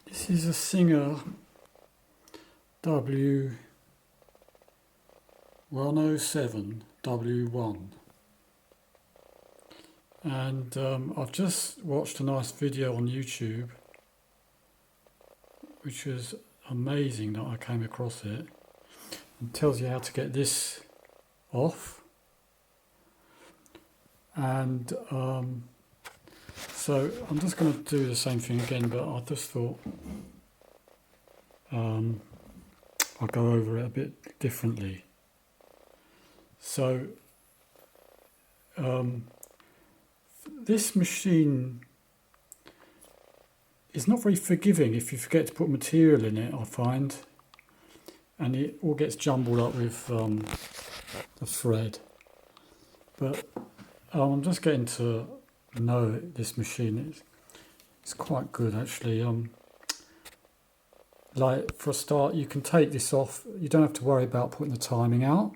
This is a Singer W107W1, and I've just watched a nice video on YouTube, which was amazing that I came across it. It tells you how to get this off, and so I'm just going to do the same thing again, but I just thought I'll go over it a bit differently. So this machine is not very forgiving if you forget to put material in it, I find, and it all gets jumbled up with the thread. But I'm just getting to know this machine. It's quite good, actually. Like, for a start, you can take this off. You don't have to worry about putting the timing out.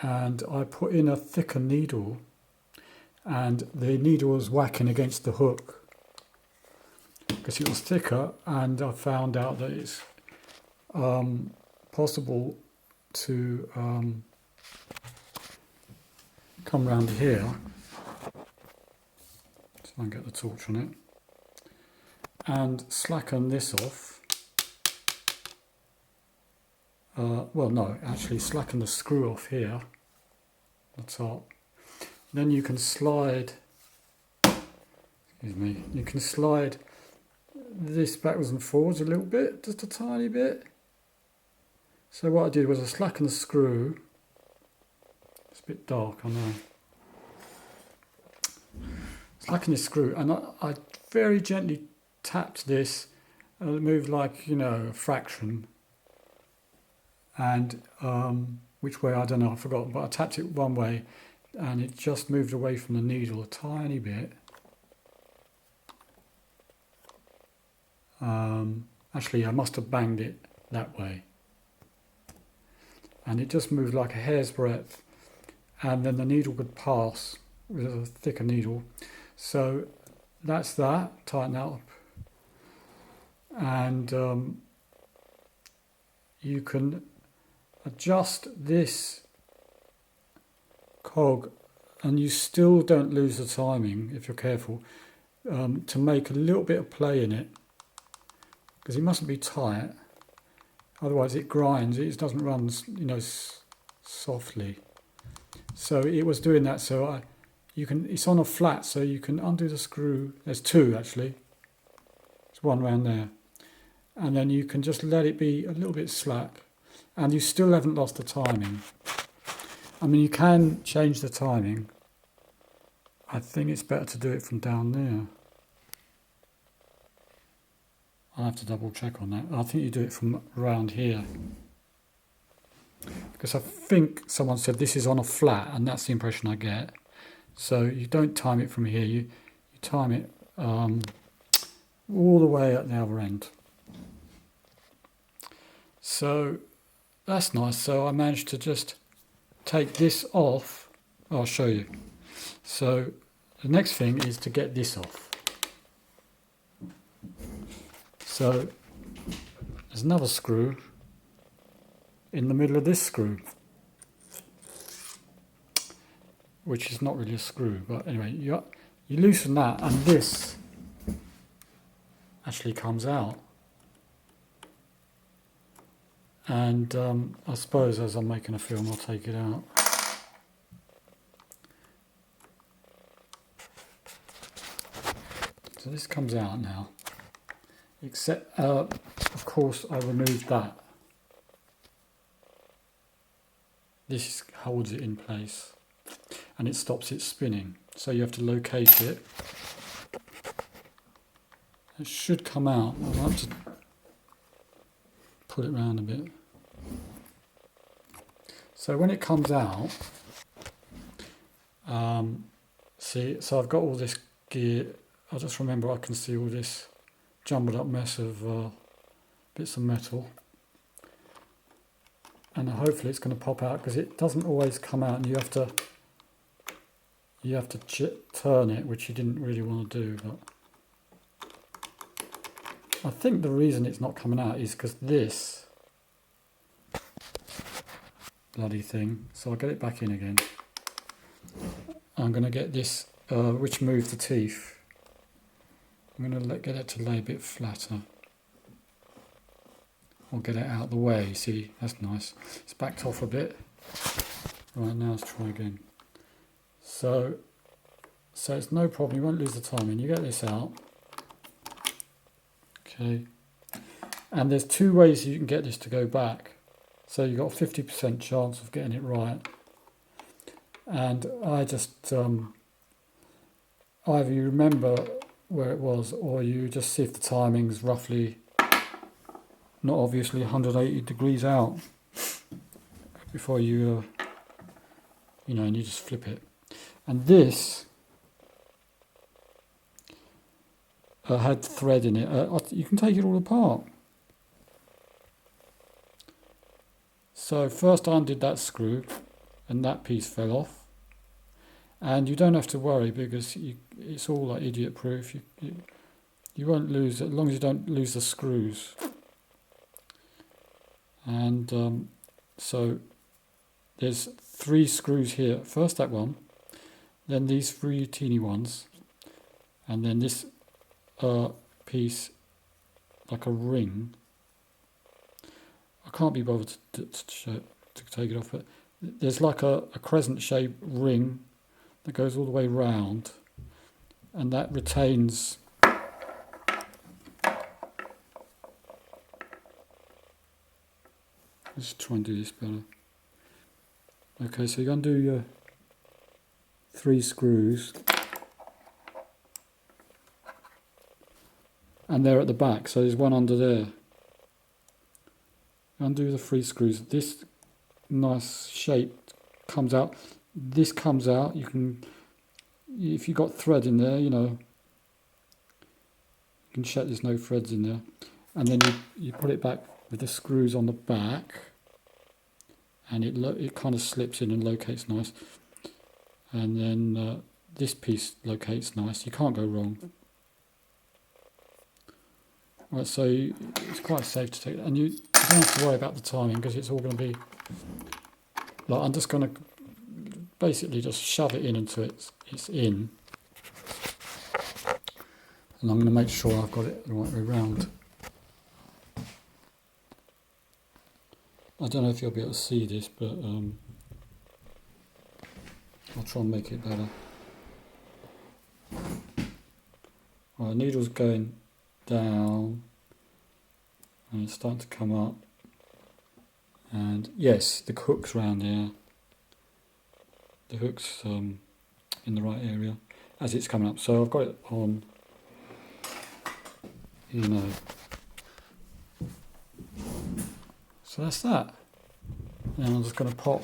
And I put in a thicker needle, and the needle was whacking against the hook because it was thicker, and I found out that it's possible to come round here, so I can get the torch on it, and slacken this off. Well, no, actually slacken the screw off here, the top. Then you can slide, you can slide this backwards and forwards a little bit, just a tiny bit. So what I did was I slackened the screw. It's a bit dark, I know. Slacken the screw, and I very gently tapped this, and it moved like, you know, a fraction. And which way, I don't know, I forgot, but I tapped it one way and it just moved away from the needle a tiny bit. Actually, I must have banged it that way. And it just moved like a hair's breadth, and then the needle would pass with a thicker needle. So that's that, tighten that up. And you can adjust this cog, and you still don't lose the timing if you're careful, to make a little bit of play in it, because it mustn't be tight, otherwise it grinds. It doesn't run, you know, softly. So it was doing that. So you can, it's on a flat, so you can undo the screw. There's two actually. There's one round there, and then you can just let it be a little bit slack, and you still haven't lost the timing. I mean, you can change the timing. I think it's better to do it from down there. I'll have to double check on that. I think you do it from around here, because I think someone said this is on a flat, and that's the impression I get. So you don't time it from here, you time it all the way at the other end. So that's nice. So I managed to just take this off. I'll show you. So the next thing is to get this off. So there's another screw in the middle of this screw, which is not really a screw, but anyway, you loosen that, and this actually comes out. And I suppose as I'm making a film, I'll take it out. So this comes out now, except of course I removed that. This holds it in place, and it stops it spinning. So you have to locate it. It should come out. I'll have to put it around a bit. So when it comes out, see, so I've got all this gear. I just remember I can see all this jumbled up mess of bits of metal, and hopefully it's going to pop out, because it doesn't always come out, and you have to turn it, which you didn't really want to do, but I think the reason it's not coming out is because this bloody thing. So I'll get it back in again. I'm going to get this, which moves the teeth. I'm going to get it to lay a bit flatter. Or get it out of the way. See, that's nice. It's backed off a bit. Right, now let's try again. So it's no problem. You won't lose the timing. You get this out. Okay. And there's two ways you can get this to go back. So you've got a 50% chance of getting it right. And I just, either you remember where it was, or you just see if the timing's roughly, not obviously 180 degrees out, before you, and you just flip it. And this had thread in it. You can take it all apart. So first I undid that screw, and that piece fell off. And you don't have to worry because it's all like idiot proof. You won't lose it as long as you don't lose the screws. And so there's 3 screws here. First that one, then these 3 teeny ones, and then this piece like a ring. I can't be bothered to take it off, but there's like a crescent shaped ring that goes all the way round, and that retains let's try and do this better. Okay, so you're going to do your 3 screws, and they're at the back, so there's one under there. Undo the 3 screws. This nice shape comes out. This comes out. You can, if you've got thread in there, you can check there's no threads in there. And then you put it back with the screws on the back, and it kind of slips in and locates nice. And then this piece locates nice. You can't go wrong. Right, so it's quite safe to take, and you don't have to worry about the timing because it's all going to be like, I'm just going to basically just shove it in until it's in, and I'm going to make sure I've got it the right way round. I don't know if you'll be able to see this, but I'll try and make it better. Right, the needle's going down and it's starting to come up, and yes, the hook's round here. The hook's in the right area as it's coming up, so I've got it on, so that's that. Now I'm just going to pop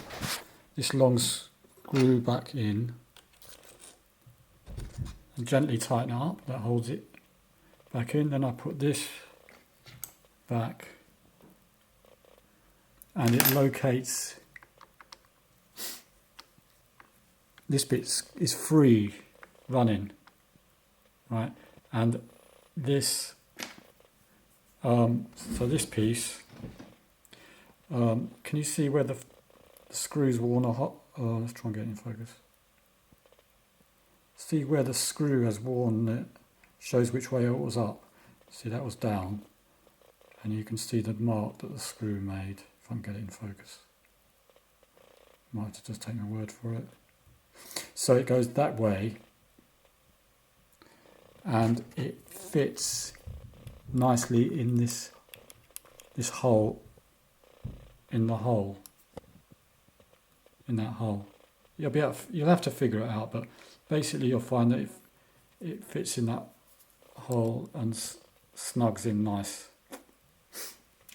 this long screw back in and gently tighten it up. That holds it back in. Then I put this back and it locates, this bit is free running, right? And this, so this piece, can you see where the screws worn a let's try and get it in focus. See where the screw has worn it, shows which way it was up. See, that was down, and you can see the mark that the screw made, if I can get it in focus. Might have to just take my word for it. So it goes that way, and it fits nicely in this hole, in the hole, in that hole. You'll have to figure it out, but basically you'll find that it fits in that hole and snugs in nice.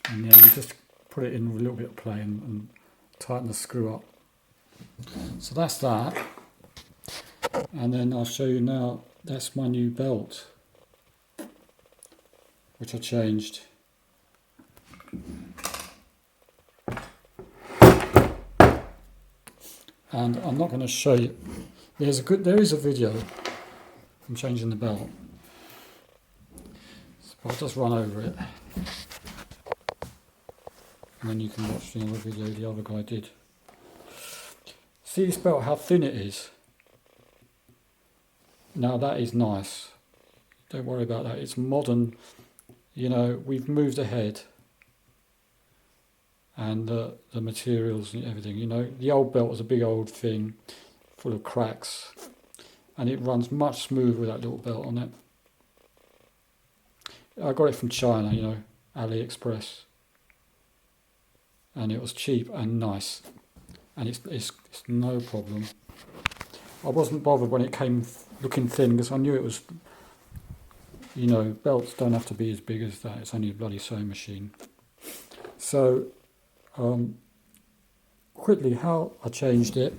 And then you just put it in with a little bit of play and tighten the screw up. So that's that. And then I'll show you now, that's my new belt, which I changed. And I'm not going to show you. There is a video. I'm changing the belt. I'll just run over it, and then you can watch the other video the other guy did. See this belt, how thin it is? Now that is nice. Don't worry about that. It's modern. You know, we've moved ahead. And the materials and everything. You know, the old belt was a big old thing, full of cracks. And it runs much smoother with that little belt on it. I got it from China, you know, AliExpress. And it was cheap and nice. And it's no problem. I wasn't bothered when it came looking thin because I knew it was, you know, belts don't have to be as big as that. It's only a bloody sewing machine. So, quickly how I changed it,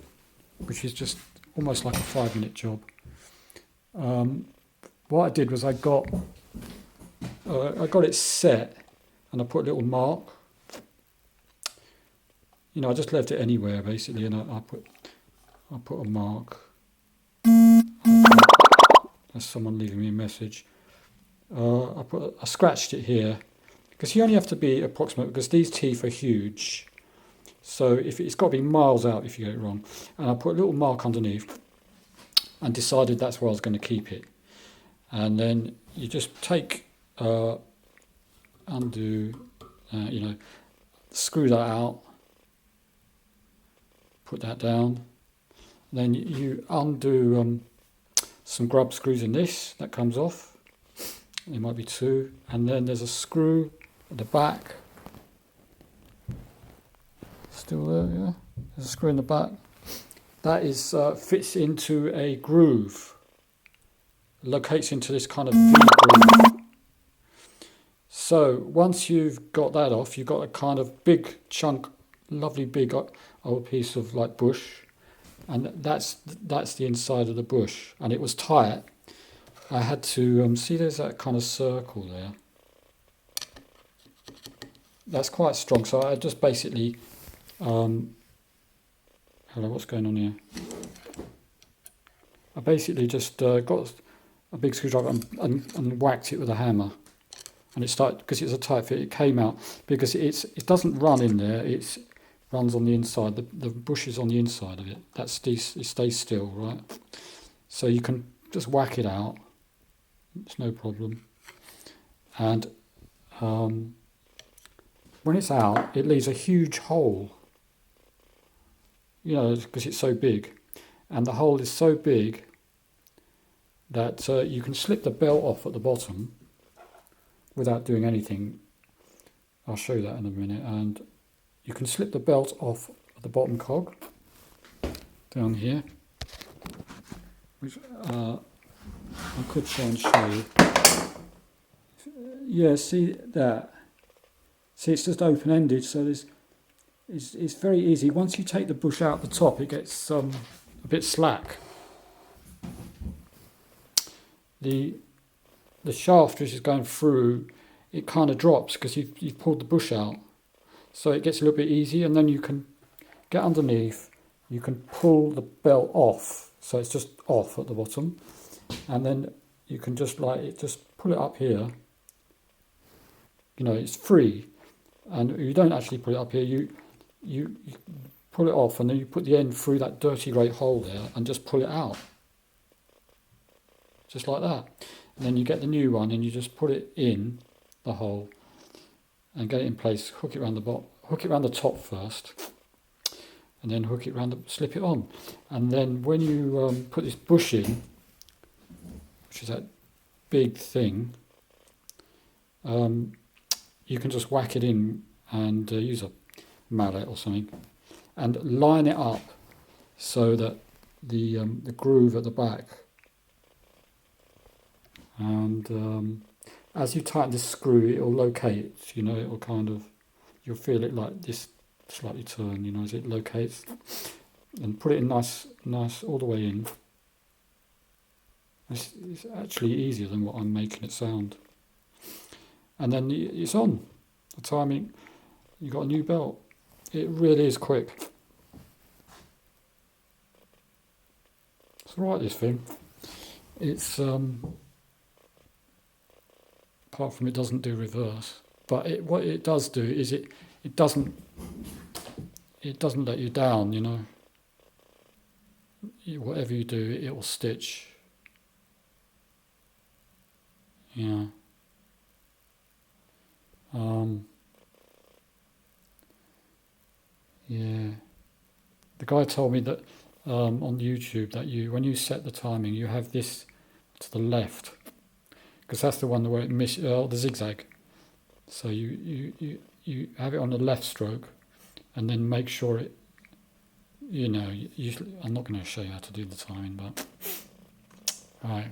which is just almost like a 5-minute job. What I did was I got it set and I put a little mark. You know, I just left it anywhere basically, and I put a mark. That's someone leaving me a message. I scratched it here because you only have to be approximate because these teeth are huge. So it's got to be miles out if you get it wrong. And I put a little mark underneath and decided that's where I was going to keep it. And then you just take, undo, you know, screw that out, put that down. Then you undo some grub screws in this, that comes off. There might be 2. And then there's a screw at the back. Still there, yeah? There's a screw in the back. That is fits into a groove. Locates into this kind of V groove. So once you've got that off, you've got a kind of big chunk, lovely big old piece of like bush. And that's the inside of the bush, and it was tight. I had to see there's that kind of circle there. That's quite strong, so I just basically hello, what's going on here? I basically just got a big screwdriver and whacked it with a hammer, and it started because it's a tight fit. It came out because it doesn't run in there. It's runs on the inside. The bush is on the inside of it. It stays still, right? So you can just whack it out. It's no problem. And when it's out, it leaves a huge hole. You know, because it's so big, and the hole is so big that you can slip the belt off at the bottom without doing anything. I'll show you that in a minute. And you can slip the belt off at the bottom cog down here, which I could try and show you. Yeah, see that? See, it's just open-ended, so it's very easy. Once you take the bush out the top, it gets a bit slack. The shaft which is going through, it kind of drops because you've pulled the bush out. So it gets a little bit easy, and then you can get underneath, you can pull the belt off, so it's just off at the bottom, and then you can just pull it up here. You know, it's free, and you don't actually pull it up here, you pull it off, and then you put the end through that dirty great hole there and just pull it out. Just like that. And then you get the new one and you just put it in the hole and get it in place, hook it around the bottom, hook it around the top first, and then hook it around slip it on. And then when you put this bush in, which is that big thing, you can just whack it in and use a mallet or something and line it up so that the groove at the back, and as you tighten this screw, it'll locate, you know, it'll kind of, you'll feel it like this slightly turn, you know, as it locates, and put it in nice all the way in. It's actually easier than what I'm making it sound. And then it's on. The timing, you got a new belt. It really is quick. It's alright, this thing. It's pardon apart from it doesn't do reverse. But what it does do is it doesn't let you down, you know. Whatever you do, it will stitch. Yeah. Yeah. The guy told me that on YouTube that when you set the timing, you have this to the left, because that's the one where it the zigzag. So you have it on the left stroke, and then make sure it. You know, usually I'm not going to show you how to do the timing, but right.